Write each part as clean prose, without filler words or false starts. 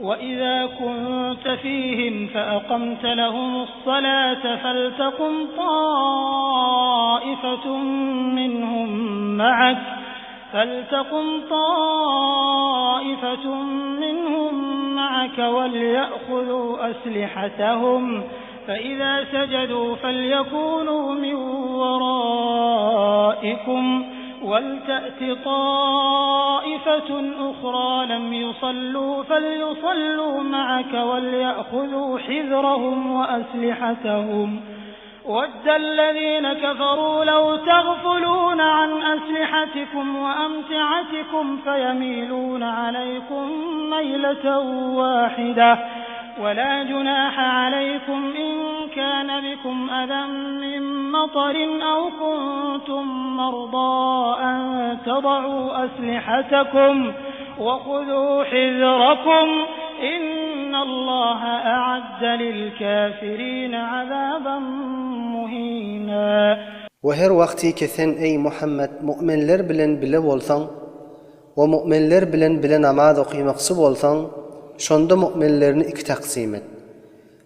وإذا كنت فيهم فأقمت لهم الصلاة فلتقم طائفة منهم معك وليأخذوا أسلحتهم فإذا سجدوا فليكونوا من ورائكم ولتأت طائفة أخرى لم يصلوا فليصلوا معك وليأخذوا حذرهم وأسلحتهم وَدَّ الَّذِينَ كَفَرُوا لَوْ تَغْفُلُونَ عَنْ أَسْلِحَتِكُمْ وَأَمْتِعَتِكُمْ فَيَمِيلُونَ عَلَيْكُمْ مَيْلَةً وَاحِدَةً وَلَا جُنَاحَ عَلَيْكُمْ إِن كَانَ بِكُمْ أَذًى مِّن مَّطَرٍ أَوْ كُنتُم مَّرْضَىٰ أَن تَضَعُوا أَسْلِحَتَكُمْ وَخُذُوا حِذْرَكُمْ إِنَّ اللَّهَ أَعَدَّ لِلْكَافِرِينَ عَذَابًا مُّهِينًا. وهر وقتي كثن أي محمد مؤمنler bilen bile bolsaň we müminler bilen bile namaz okuymakçy bolsaň şonda müminlerini iki taksim et.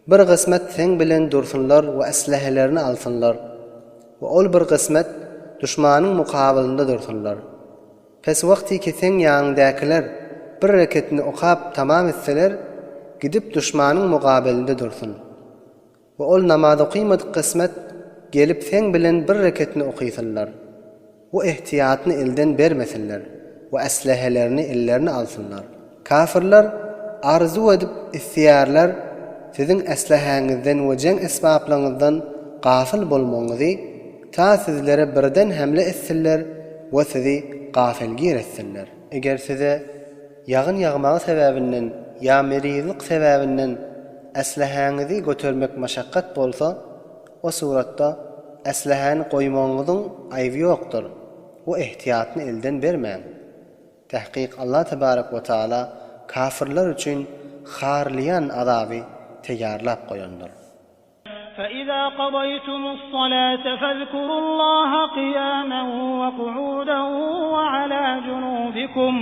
Bir kısmet sen bilen dursunlar we eslehelerini alsınlar we ol bir kısmet düşmanyň mukabilinde dursunlar. Pes wagty ki sen ýanyndakiler bir reketini okap tamam etseler gidip düşmanyň mukabilinde dursun. We ol namaz okuymadyk kısmet gelip sen bilen bir reketini okuýsynlar. Bu ihtiyatyny elden bermesinler we eslehelerini ellerine alsınlar. Kafirler arzu edip ihtiyarlar sizin eslehanızdan we jeng esbablaryňyzdan gafil bolmaňyzy ta sizlere birden hamle etsinler we sizi gafilgir etsinler. Eger size yağın yağmagy sebebinden ya merizlik sebebinden eslehanyňyzy götürmek maşakkat bolsa o suratda eslehany goýmagyňyzyň aýby ýokdur. O ihtiyatyny elden bermeň. Tahqiq Allah tebarek we taala kafirler üçin harlayan azaby tayarlap goýandyr. فَإِذَا قَضَيْتُمُ الصَّلَاةَ فَاذْكُرُوا اللَّهَ قِيَامًا وَقُعُودًا وَعَلَى جُنُوبِكُمْ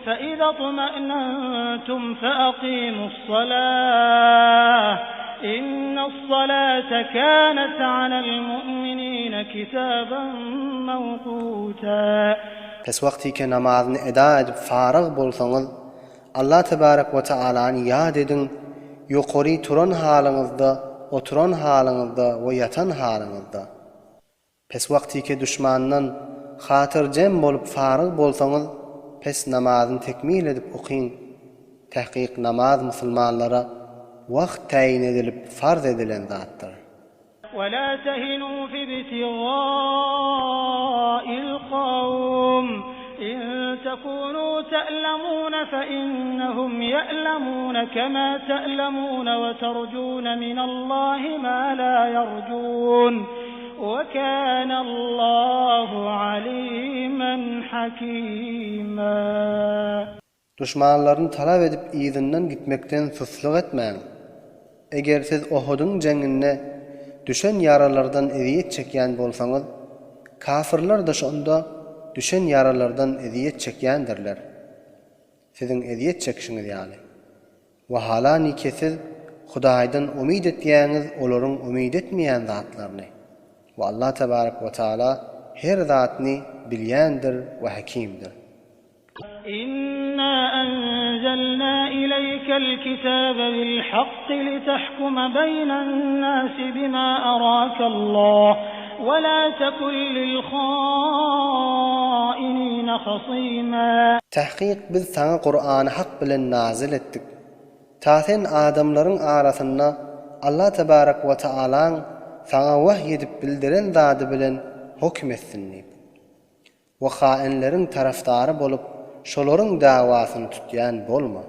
فَإِذَا اطْمَأْنَنْتُمْ فَأَقِيمُوا الصَّلَاةَ إِنَّ الصَّلَاةَ كَانَتْ عَلَى الْمُؤْمِنِينَ كِتَابًا مَوْقُوتًا. Pes wagty ki namazyny eda edip faryg bolsaňyz Allah tebarek we taalany ýad edin ýokary turan halyňyzda, oturan halyňyzda we yatan halyňyzda. Pes wagty ki düşmandan hatyrjem bolup faryg bolsaňyz pes namazyny tekmil edip okuýyn. Tahqiq namaz musulmanlara wagt taýin edilip farz edilen zatdyr. وَلَا تَهِنُوا فِي ابْتِغَاءِ الْقَوْمِ إِن تَكُونُوا تَأْلَمُونَ فَإِنَّهُمْ يَأْلَمُونَ كَمَا تَأْلَمُونَ وَتَرْجُونَ مِنَ اللَّهِ مَا لَا يَرْجُونَ وَكَانَ اللَّهُ عَلِيمًا حَكِيمًا. Düşmanlaryny talap edip izinden gitmekden susluq etmeň. Eger siz Uhud'un jenginde düşen yaralardan eziyet çekýän bolsaňyz, kafirler de şonda düşen yaralardan eziyet çekýändirler. Sizin eziyet çekişiňiz ýaly. Wa halany siz Hudaýdan umyt etýäňiz olaryň umyt etmeýän zatlaryny. Wa Allah tebarek we taala her zatny bilýändir we hakimdir. إِنَّا أَنزَلْنَا إِلَيْكَ الْكِتَابَ بِالْحَقِّ لِتَحْكُمَ بَيْنَ النَّاسِ بِمَا أَرَاكَ اللَّهُ وَلَا تَكُنْ لِلْخَائِنِينَ خَصِيمًا. Tahqiq biz sana Qur'any hak bilen nazil etdik. Ta sen adamlaryň arasynda Allah tebarek we taalaň sana wahy edip bildiren zady bilen hukm etsin. Wa hainleriň taraftary bolup şolaryň dawasyny tutýan bolma.